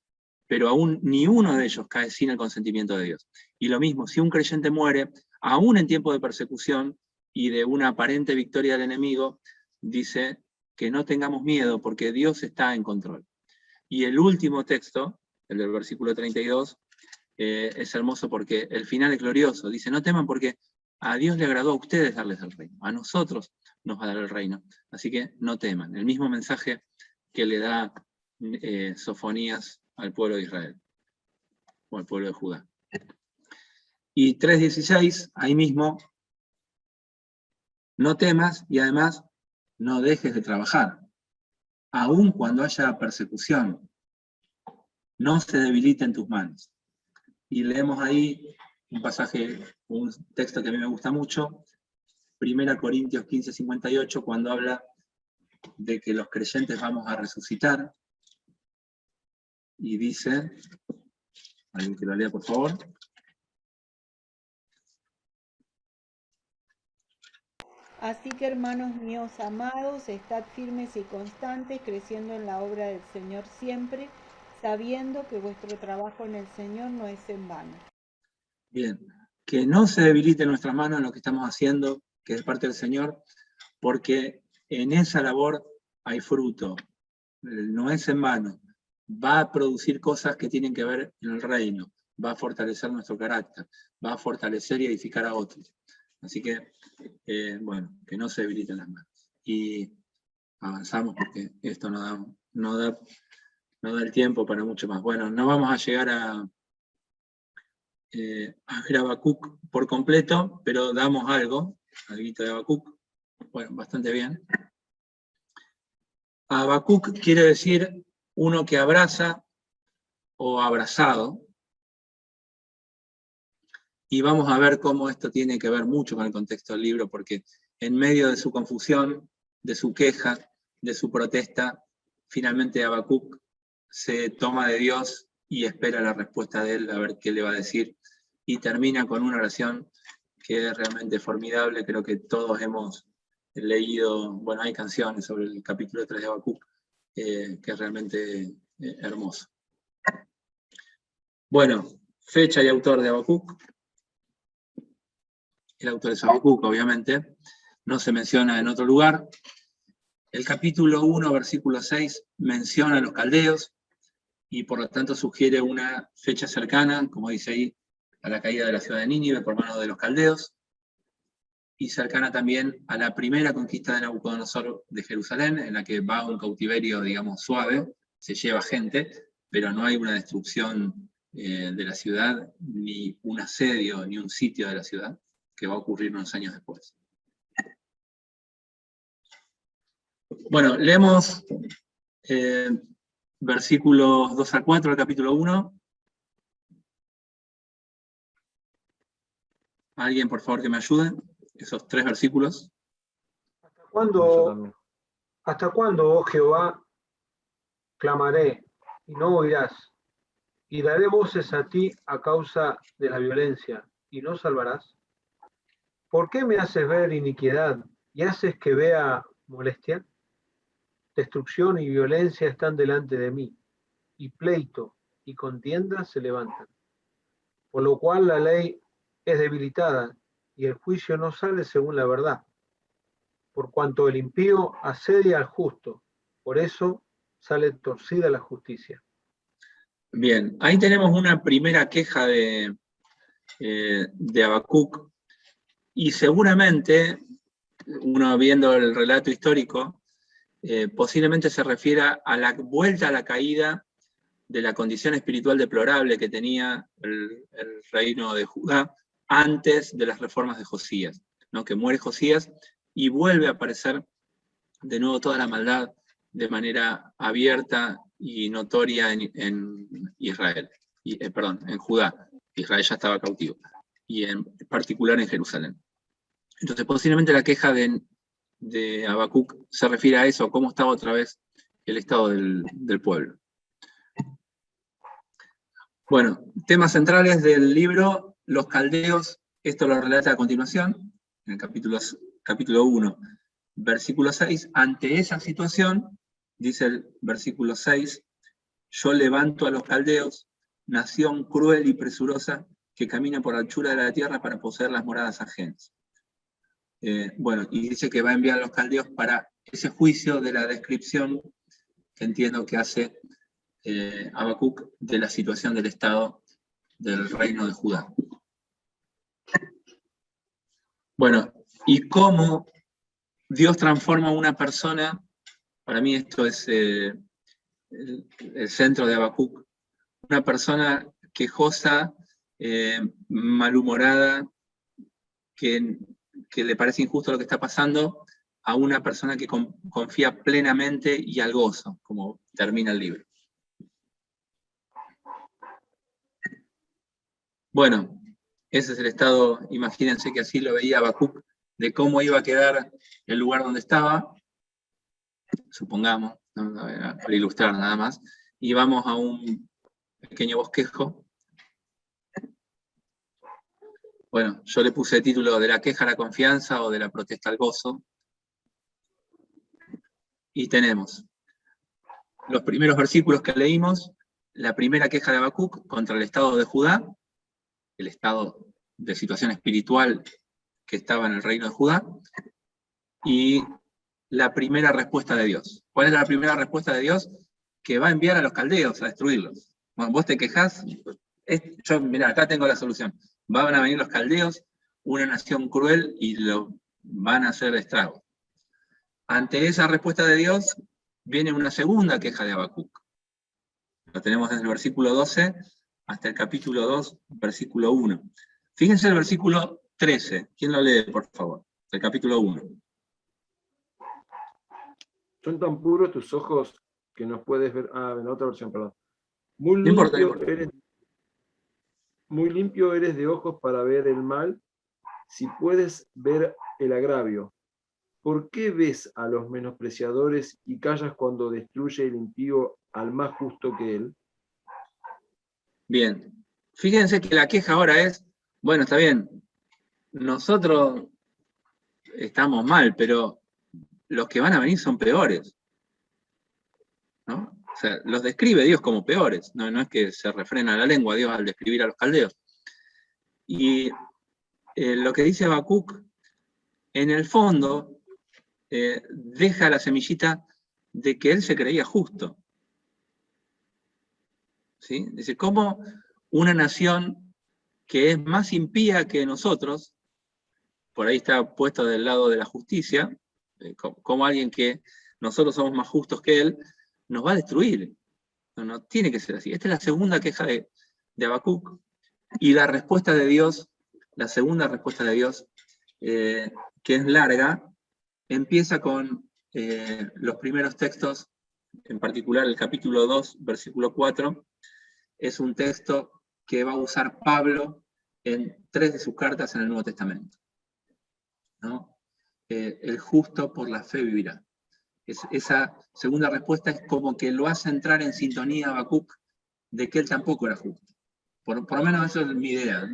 pero aún ni uno de ellos cae sin el consentimiento de Dios. Y lo mismo, si un creyente muere, aún en tiempo de persecución y de una aparente victoria del enemigo, dice que no tengamos miedo porque Dios está en control. Y el último texto, el del versículo 32, es hermoso porque el final es glorioso. Dice, no teman porque a Dios le agradó a ustedes darles el reino. A nosotros nos va a dar el reino. Así que no teman. El mismo mensaje que le da Sofonías al pueblo de Israel, o al pueblo de Judá. Y 3:16, ahí mismo, No temas y además no dejes de trabajar, aun cuando haya persecución. No se debiliten tus manos. Y leemos ahí un pasaje, un texto que a mí me gusta mucho, 1 Corintios 15:58, cuando habla de que los creyentes vamos a resucitar, y dice, alguien que lo lea por favor. Así que, hermanos míos amados, estad firmes y constantes, creciendo en la obra del Señor siempre, sabiendo que vuestro trabajo en el Señor no es en vano. Bien, que no se debiliten nuestras manos en lo que estamos haciendo, que es parte del Señor, porque en esa labor hay fruto, no es en vano, va a producir cosas que tienen que ver en el reino, va a fortalecer nuestro carácter, va a fortalecer y edificar a otros. Así que, bueno, que no se debiliten las manos. Y avanzamos porque esto no da el tiempo para mucho más. Bueno, no vamos a llegar a ver a Habacuc por completo, pero damos algo de Habacuc, bueno, bastante bien. Habacuc quiere decir uno que abraza o abrazado, y vamos a ver cómo esto tiene que ver mucho con el contexto del libro, porque en medio de su confusión, de su queja, de su protesta, finalmente Habacuc se toma de Dios y espera la respuesta de él, a ver qué le va a decir, y termina con una oración que es realmente formidable. Creo que todos hemos leído, bueno, hay canciones sobre el capítulo 3 de Habacuc, que es realmente hermoso. Bueno, fecha y autor de Habacuc. El autor es Habacuc, obviamente, no se menciona en otro lugar. El capítulo 1, versículo 6, menciona a los caldeos, y por lo tanto sugiere una fecha cercana, como dice ahí, a la caída de la ciudad de Nínive por mano de los caldeos, y cercana también a la primera conquista de Nabucodonosor de Jerusalén, en la que va un cautiverio, digamos, suave, se lleva gente, pero no hay una destrucción de la ciudad, ni un asedio, ni un sitio de la ciudad, que va a ocurrir unos años después. Bueno, leemos versículos 2 al 4 del capítulo 1. ¿Alguien, por favor, que me ayude? Esos 3 versículos. ¿Hasta cuándo, oh Jehová, clamaré y no oirás? Y daré voces a ti a causa de la violencia, y no salvarás. ¿Por qué me haces ver iniquidad y haces que vea molestia? Destrucción y violencia están delante de mí, y pleito y contienda se levantan. Por lo cual la ley es debilitada, y el juicio no sale según la verdad. Por cuanto el impío asedia al justo, por eso sale torcida la justicia. Bien, ahí tenemos una primera queja de Habacuc, y seguramente, uno viendo el relato histórico, posiblemente se refiera a la vuelta a la caída de la condición espiritual deplorable que tenía el reino de Judá antes de las reformas de Josías, ¿no? Que muere Josías y vuelve a aparecer de nuevo toda la maldad de manera abierta y notoria en Israel, en Judá. Israel ya estaba cautivo, y en particular en Jerusalén. Entonces posiblemente la queja de Habacuc se refiere a eso, cómo estaba otra vez el estado del pueblo. Bueno, temas centrales del libro, los caldeos, esto lo relata a continuación, en el capítulo 1, versículo 6. Ante esa situación, dice el versículo 6, yo levanto a los caldeos, nación cruel y presurosa, que camina por la anchura de la tierra para poseer las moradas ajenas. Bueno, y dice que va a enviar a los caldeos para ese juicio de la descripción que entiendo que hace Habacuc de la situación del estado del reino de Judá. Bueno, y cómo Dios transforma a una persona, para mí esto es el centro de Habacuc, una persona quejosa, malhumorada, que que le parece injusto lo que está pasando a una persona que confía plenamente y al gozo, como termina el libro. Bueno, ese es el estado, imagínense que así lo veía Habacuc, de cómo iba a quedar el lugar donde estaba, supongamos, ¿no? Para ilustrar nada más, y vamos a un pequeño bosquejo. Bueno, yo le puse el título de la queja a la confianza o de la protesta al gozo. Y tenemos los primeros versículos que leímos, la primera queja de Habacuc contra el estado de Judá, el estado de situación espiritual que estaba en el reino de Judá, y la primera respuesta de Dios. ¿Cuál es la primera respuesta de Dios? Que va a enviar a los caldeos a destruirlos. Bueno, vos te quejás, mirá, acá tengo la solución. Van a venir los caldeos, una nación cruel, y lo van a hacer estragos. Ante esa respuesta de Dios, viene una segunda queja de Habacuc. Lo tenemos desde el versículo 12 hasta el capítulo 2, versículo 1. Fíjense el versículo 13. ¿Quién lo lee, por favor? El capítulo 1. Son tan puros tus ojos que no puedes ver... en la otra versión, perdón. No importa. Muy limpio eres de ojos para ver el mal, si puedes ver el agravio. ¿Por qué ves a los menospreciadores y callas cuando destruye el impío al más justo que él? Bien. Fíjense que la queja ahora es, bueno, está bien, nosotros estamos mal, pero los que van a venir son peores, ¿no? O sea, los describe Dios como peores, no es que se refrena la lengua Dios al describir a los caldeos. Y lo que dice Habacuc, en el fondo, deja la semillita de que él se creía justo. ¿Sí? Dice, ¿cómo una nación que es más impía que nosotros, por ahí está puesto del lado de la justicia, como alguien que nosotros somos más justos que él, nos va a destruir? No tiene que ser así. Esta es la segunda queja de Habacuc, y la respuesta de Dios, la segunda respuesta de Dios, que es larga, empieza con los primeros textos, en particular el capítulo 2, versículo 4, es un texto que va a usar Pablo en 3 de sus cartas en el Nuevo Testamento, ¿no? El justo por la fe vivirá. Esa segunda respuesta es como que lo hace entrar en sintonía a Habacuc de que él tampoco era justo. Por lo menos eso es mi idea.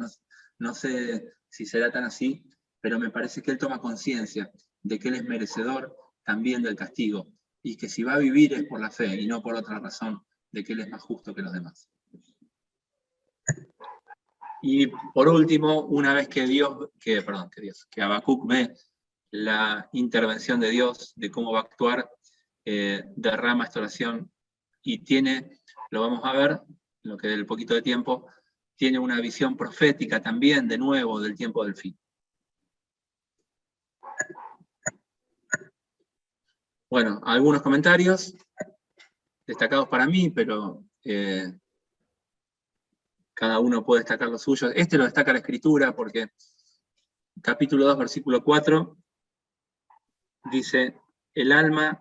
No sé si será tan así, pero me parece que él toma conciencia de que él es merecedor también del castigo, y que si va a vivir es por la fe y no por otra razón, de que él es más justo que los demás. Y por último, una vez que Habacuc ve la intervención de Dios, de cómo va a actuar, derrama esta oración y tiene, lo vamos a ver, lo que del poquito de tiempo, tiene una visión profética también, de nuevo, del tiempo del fin. Bueno, algunos comentarios destacados para mí, pero cada uno puede destacar los suyos. Este lo destaca la Escritura porque capítulo 2, versículo 4, dice, el alma,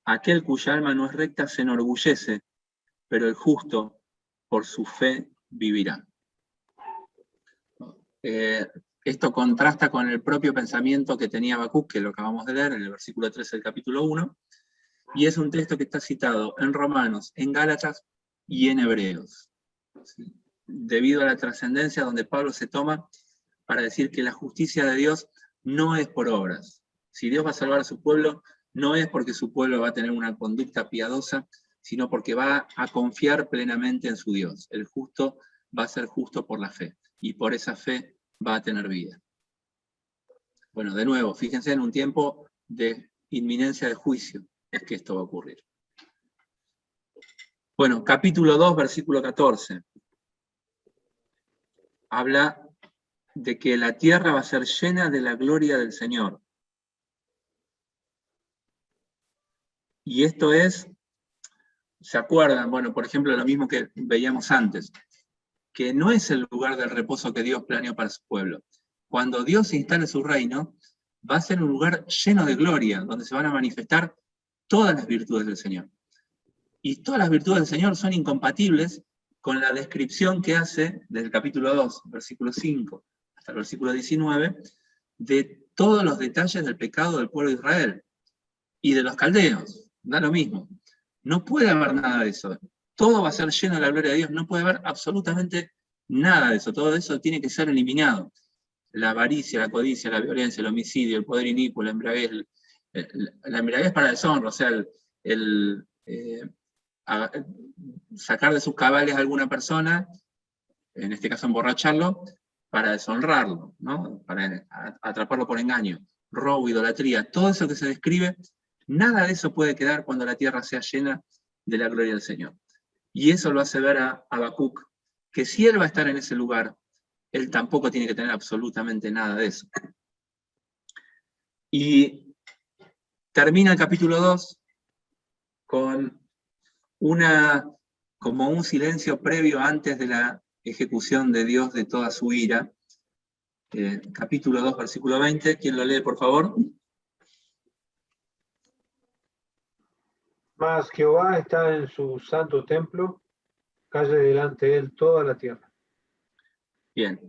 aquel cuya alma no es recta se enorgullece, pero el justo por su fe vivirá. Esto contrasta con el propio pensamiento que tenía Habacuc, que lo acabamos de leer en el versículo 3 del capítulo 1, y es un texto que está citado en Romanos, en Gálatas y en Hebreos, ¿sí? Debido a la trascendencia donde Pablo se toma para decir que la justicia de Dios no es por obras. Si Dios va a salvar a su pueblo, no es porque su pueblo va a tener una conducta piadosa, sino porque va a confiar plenamente en su Dios. El justo va a ser justo por la fe, y por esa fe va a tener vida. Bueno, de nuevo, fíjense, en un tiempo de inminencia de juicio es que esto va a ocurrir. Bueno, capítulo 2, versículo 14. Habla de que la tierra va a ser llena de la gloria del Señor. Y esto es, ¿se acuerdan? Bueno, por ejemplo, lo mismo que veíamos antes, que no es el lugar del reposo que Dios planeó para su pueblo. cuando Dios se instale su reino, va a ser un lugar lleno de gloria, donde se van a manifestar todas las virtudes del Señor. Y todas las virtudes del Señor son incompatibles con la descripción que hace desde el capítulo 2, versículo 5, hasta el versículo 19, de todos los detalles del pecado del pueblo de Israel y de los caldeos. Da lo mismo. No puede haber nada de eso. Todo va a ser lleno de la gloria de Dios. No puede haber absolutamente nada de eso. Todo eso tiene que ser eliminado. La avaricia, la codicia, la violencia, el homicidio, el poder inicuo, la embriaguez. La embriaguez para deshonra, o sea, sacar de sus cabales a alguna persona, en este caso emborracharlo, para deshonrarlo, ¿no? Para atraparlo por engaño. Robo, idolatría, todo eso que se describe, nada de eso puede quedar cuando la tierra sea llena de la gloria del Señor. Y eso lo hace ver a Habacuc, que si él va a estar en ese lugar, él tampoco tiene que tener absolutamente nada de eso. Y termina el capítulo 2 con como un silencio previo antes de la ejecución de Dios de toda su ira. Capítulo 2, versículo 20. ¿Quién lo lee, por favor? Mas Jehová está en su santo templo, calle delante de él toda la tierra. Bien.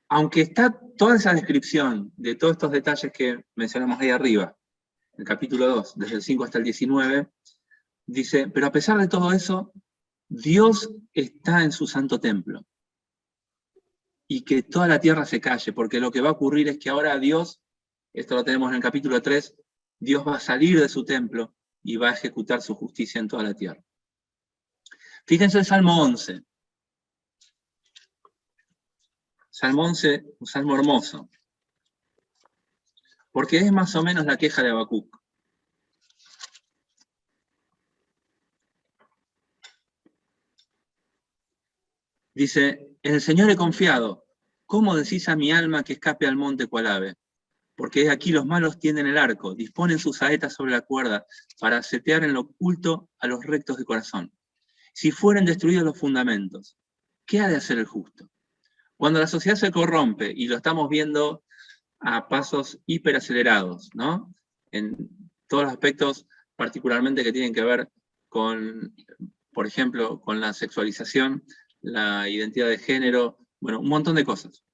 Aunque está toda esa descripción de todos estos detalles que mencionamos ahí arriba, en el capítulo 2, desde el 5 hasta el 19, dice, pero a pesar de todo eso, Dios está en su santo templo. Y que toda la tierra se calle, porque lo que va a ocurrir es que ahora Dios, esto lo tenemos en el capítulo 3, Dios va a salir de su templo y va a ejecutar su justicia en toda la tierra. Fíjense el Salmo 11. Salmo 11, un salmo hermoso, porque es más o menos la queja de Habacuc. Dice, en el Señor he confiado, ¿cómo decís a mi alma que escape al monte cual ave? Porque aquí los malos tienden el arco, disponen sus saetas sobre la cuerda, para setear en lo oculto a los rectos de corazón. Si fueren destruidos los fundamentos, ¿qué ha de hacer el justo? Cuando la sociedad se corrompe, y lo estamos viendo a pasos hiperacelerados, ¿no? En todos los aspectos, particularmente que tienen que ver con, por ejemplo, con la sexualización, la identidad de género, bueno, un montón de cosas.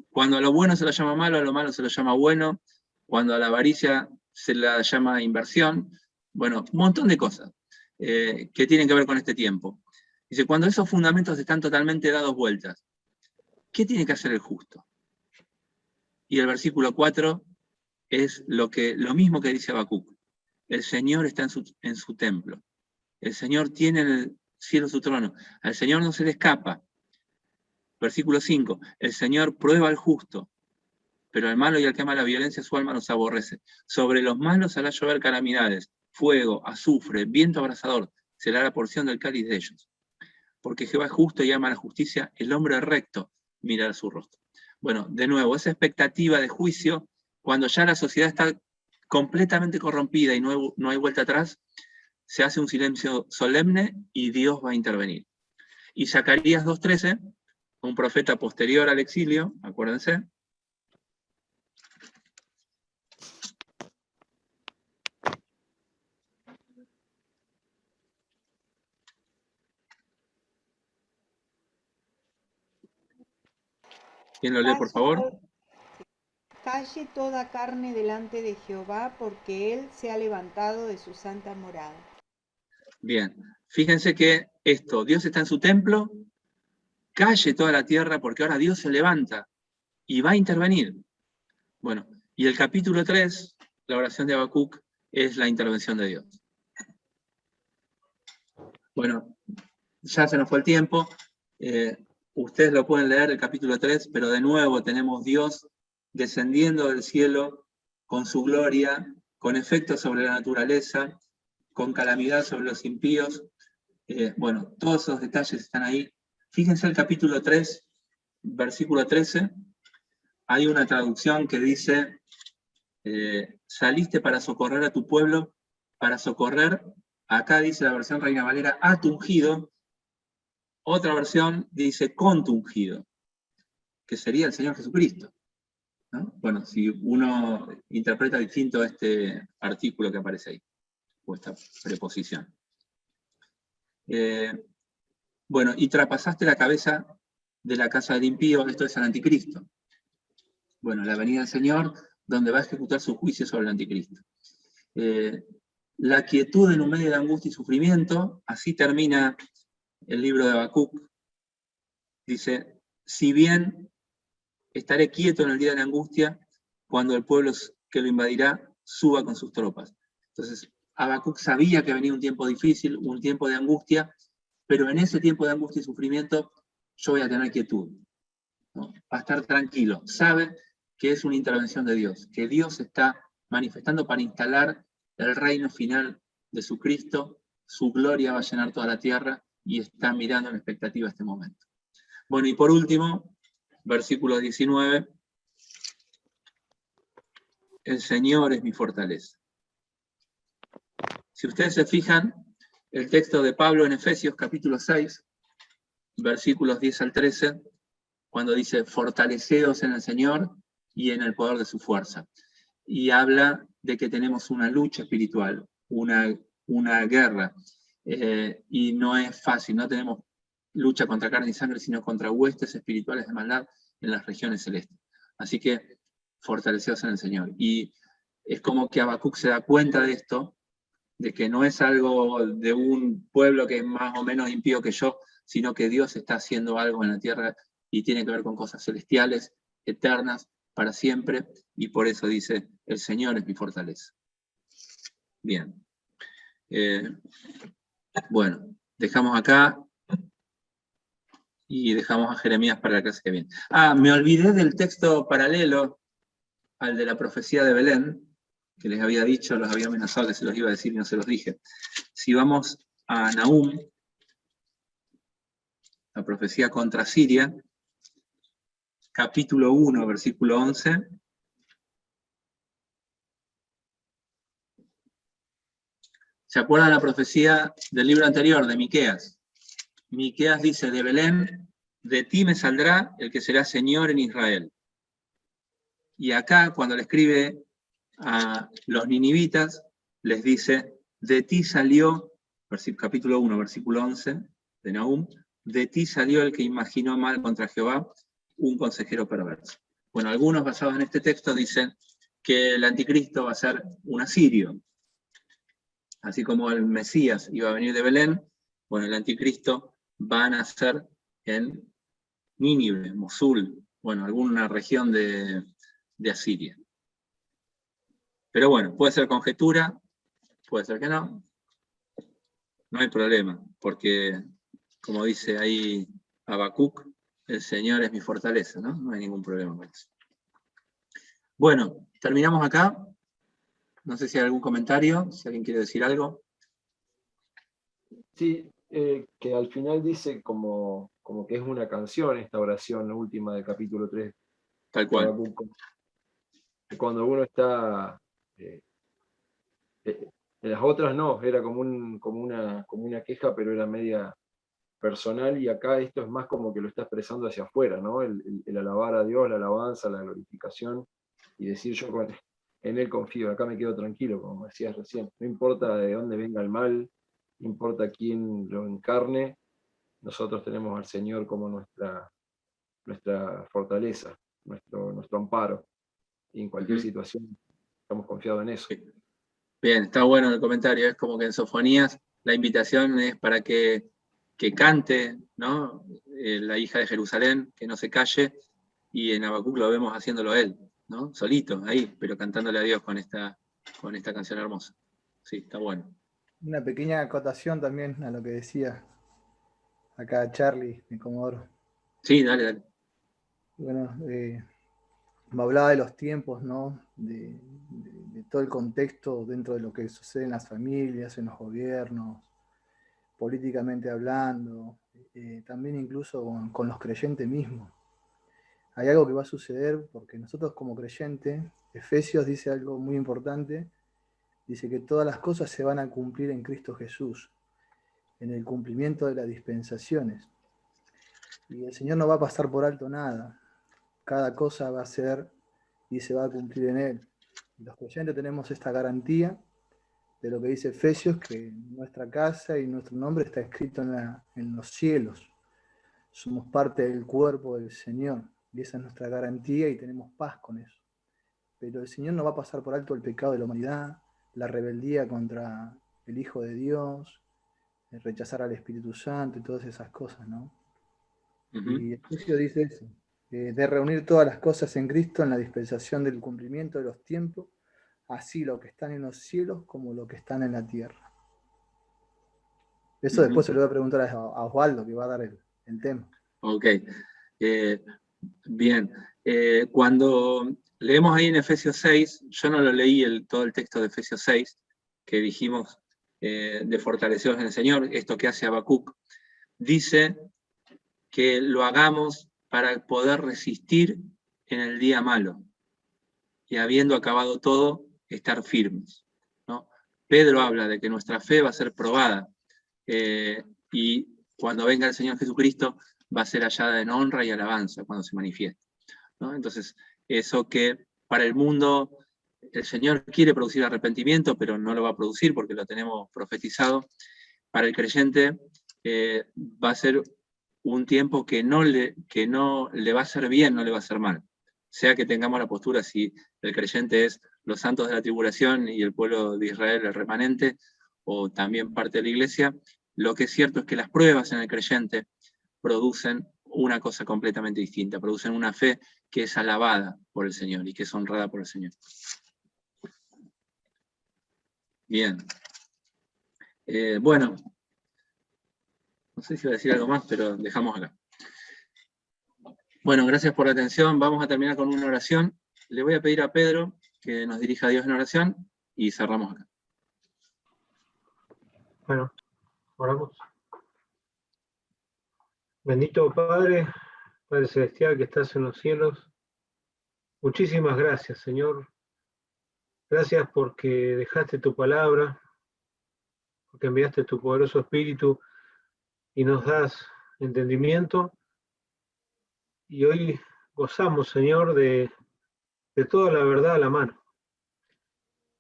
Cuando a lo bueno se lo llama malo, a lo malo se lo llama bueno, cuando a la avaricia se la llama inversión, bueno, un montón de cosas que tienen que ver con este tiempo. Dice, cuando esos fundamentos están totalmente dados vueltas, ¿qué tiene que hacer el justo? Y el versículo 4 es lo mismo que dice Habacuc. El Señor está en su templo. El Señor tiene en el cielo su trono. Al Señor no se le escapa. Versículo 5. El Señor prueba al justo, pero al malo y al que ama la violencia su alma los aborrece. Sobre los malos hará llover calamidades, fuego, azufre, viento abrasador. Será la porción del cáliz de ellos. Porque Jehová es justo y ama la justicia, el hombre recto mirará su rostro. Bueno, de nuevo, esa expectativa de juicio, cuando ya la sociedad está completamente corrompida y no hay vuelta atrás, se hace un silencio solemne y Dios va a intervenir. Y Zacarías 2:13, un profeta posterior al exilio, acuérdense. ¿Quién lo lee, por favor? Calle toda carne delante de Jehová, porque Él se ha levantado de su santa morada. Bien, fíjense que esto, Dios está en su templo, calle toda la tierra, porque ahora Dios se levanta y va a intervenir. Bueno, y el capítulo 3, la oración de Habacuc, es la intervención de Dios. Bueno, ya se nos fue el tiempo. Ustedes lo pueden leer, el capítulo 3, pero de nuevo tenemos Dios descendiendo del cielo con su gloria, con efectos sobre la naturaleza, con calamidad sobre los impíos. Bueno, todos esos detalles están ahí. Fíjense el capítulo 3, versículo 13. Hay una traducción que dice, saliste para socorrer a tu pueblo, para socorrer, acá dice la versión Reina Valera, a tu ungido. Otra versión dice con tu ungido, que sería el Señor Jesucristo. ¿no? Bueno, si uno interpreta distinto este artículo que aparece ahí, o esta preposición. Bueno, y traspasaste la cabeza de la casa del impío, esto es el anticristo. Bueno, la venida del Señor, donde va a ejecutar su juicio sobre el anticristo. La quietud en un medio de angustia y sufrimiento, así termina el libro de Habacuc. Dice, si bien estaré quieto en el día de la angustia, cuando el pueblo que lo invadirá suba con sus tropas. Entonces, Habacuc sabía que venía un tiempo difícil, un tiempo de angustia, pero en ese tiempo de angustia y sufrimiento yo voy a tener quietud, ¿no? Va a estar tranquilo. Sabe que es una intervención de Dios, que Dios está manifestando para instalar el reino final de su Cristo, su gloria va a llenar toda la tierra y está mirando en expectativa este momento. Bueno, y por último, versículo 19, el Señor es mi fortaleza. Si ustedes se fijan, el texto de Pablo en Efesios capítulo 6, versículos 10 al 13, cuando dice, fortaleceos en el Señor y en el poder de su fuerza. Y habla de que tenemos una lucha espiritual, una guerra, y no es fácil, no tenemos lucha contra carne y sangre, sino contra huestes espirituales de maldad en las regiones celestes. Así que fortaleceos en el Señor. Y es como que Habacuc se da cuenta de esto, de que no es algo de un pueblo que es más o menos impío que yo, sino que Dios está haciendo algo en la tierra y tiene que ver con cosas celestiales, eternas, para siempre, y por eso dice, el Señor es mi fortaleza. Bien. Bueno, dejamos acá y dejamos a Jeremías para la clase que viene. Me olvidé del texto paralelo al de la profecía de Belén, que les había dicho, los había amenazado que se los iba a decir y no se los dije. Si vamos a Nahum, la profecía contra Siria, capítulo 1, versículo 11. ¿Se acuerdan la profecía del libro anterior, de Miqueas? Miqueas dice, de Belén, de ti me saldrá el que será Señor en Israel. Y acá, cuando le escribe a los ninivitas, les dice, de ti salió, capítulo 1, versículo 11, de Nahum, de ti salió el que imaginó mal contra Jehová, un consejero perverso. Bueno, algunos basados en este texto dicen que el anticristo va a ser un asirio. Así como el Mesías iba a venir de Belén, bueno, el anticristo va a nacer en Nínive, Mosul, bueno, alguna región de Asiria. Pero bueno, puede ser conjetura, puede ser que no. No hay problema, porque, como dice ahí Habacuc, el Señor es mi fortaleza, ¿no? No hay ningún problema con eso. Bueno, terminamos acá. No sé si hay algún comentario, si alguien quiere decir algo. Sí, que al final dice como que es una canción esta oración, la última del capítulo 3. Tal cual. Cuando uno está... en las otras no, era como una queja, pero era media personal, y acá esto es más como que lo está expresando hacia afuera, ¿no? El alabar a Dios, la alabanza, la glorificación, y decir yo en Él confío, acá me quedo tranquilo, como decías recién. No importa de dónde venga el mal, no importa quién lo encarne, nosotros tenemos al Señor como nuestra fortaleza, nuestro amparo, y en cualquier situación estamos confiados en eso. Bien, está bueno el comentario, es como que en Sofonías la invitación es para que cante, ¿no? La hija de Jerusalén, que no se calle, y en Habacuc lo vemos haciéndolo él, ¿no? Solito, ahí, pero cantándole a Dios con esta canción hermosa. Sí, está bueno. Una pequeña acotación también a lo que decía acá Charlie de Comodoro. Sí, dale. Bueno, me hablaba de los tiempos, ¿no? De todo el contexto dentro de lo que sucede en las familias, en los gobiernos, políticamente hablando, también incluso con los creyentes mismos. Hay algo que va a suceder porque nosotros como creyentes, Efesios dice algo muy importante, dice que todas las cosas se van a cumplir en Cristo Jesús, en el cumplimiento de las dispensaciones. Y el Señor no va a pasar por alto nada. Cada cosa va a ser y se va a cumplir en él. Y los creyentes tenemos esta garantía de lo que dice Efesios, que nuestra casa y nuestro nombre está escrito en los cielos. Somos parte del cuerpo del Señor, y esa es nuestra garantía y tenemos paz con eso. Pero el Señor no va a pasar por alto el pecado de la humanidad, la rebeldía contra el Hijo de Dios, el rechazar al Espíritu Santo y todas esas cosas, ¿no? Y Efesios dice eso, de reunir todas las cosas en Cristo en la dispensación del cumplimiento de los tiempos, así lo que están en los cielos como lo que están en la tierra. Eso después se lo voy a preguntar a Osvaldo, que va a dar el tema. Ok. Bien. Cuando leemos ahí en Efesios 6, yo no lo leí todo el texto de Efesios 6, que dijimos de fortaleceros en el Señor, esto que hace Habacuc, dice que lo hagamos para poder resistir en el día malo, y habiendo acabado todo, estar firmes, ¿no? Pedro habla de que nuestra fe va a ser probada, y cuando venga el Señor Jesucristo va a ser hallada en honra y alabanza cuando se manifieste, ¿no? Entonces, eso que para el mundo el Señor quiere producir arrepentimiento, pero no lo va a producir porque lo tenemos profetizado, para el creyente va a ser un tiempo que no le va a hacer bien, no le va a hacer mal. Sea que tengamos la postura si el creyente es los santos de la tribulación y el pueblo de Israel, el remanente, o también parte de la iglesia, lo que es cierto es que las pruebas en el creyente producen una cosa completamente distinta, producen una fe que es alabada por el Señor y que es honrada por el Señor. Bien. Bueno, no sé si voy a decir algo más, pero dejamos acá. Bueno, gracias por la atención. Vamos a terminar con una oración. Le voy a pedir a Pedro que nos dirija a Dios en oración y cerramos acá. Bueno, oramos. Bendito Padre, Padre Celestial que estás en los cielos, muchísimas gracias, Señor. Gracias porque dejaste tu palabra, porque enviaste tu poderoso Espíritu y nos das entendimiento. Y hoy gozamos, Señor, de toda la verdad a la mano.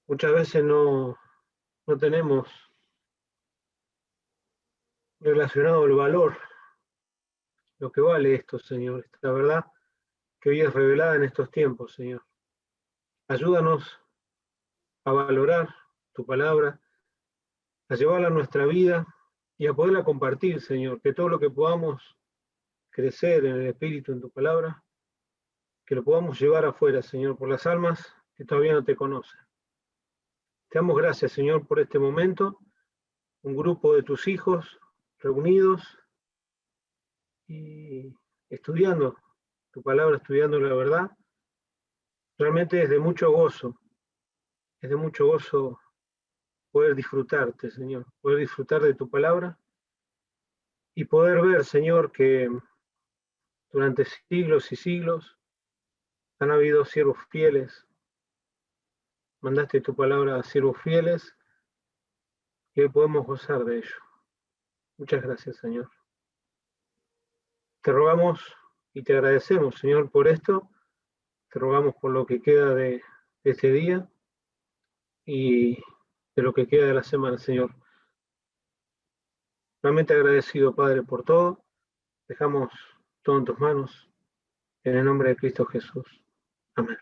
Muchas veces no tenemos relacionado el valor, lo que vale esto, Señor, esta verdad que hoy es revelada en estos tiempos, Señor. Ayúdanos a valorar tu palabra, a llevarla a nuestra vida y a poderla compartir, Señor, que todo lo que podamos crecer en el Espíritu, en tu palabra, que lo podamos llevar afuera, Señor, por las almas que todavía no te conocen. Te damos gracias, Señor, por este momento, un grupo de tus hijos reunidos y estudiando tu palabra, estudiando la verdad. Realmente es de mucho gozo poder disfrutarte, Señor, poder disfrutar de tu palabra y poder ver, Señor, que durante siglos y siglos han habido siervos fieles. Mandaste tu palabra a siervos fieles y hoy podemos gozar de ello. Muchas gracias, Señor. Te rogamos y te agradecemos, Señor, por esto. Te rogamos por lo que queda de este día y de lo que queda de la semana, Señor. Realmente agradecido, Padre, por todo. Dejamos todo en tus manos. En el nombre de Cristo Jesús. Amén.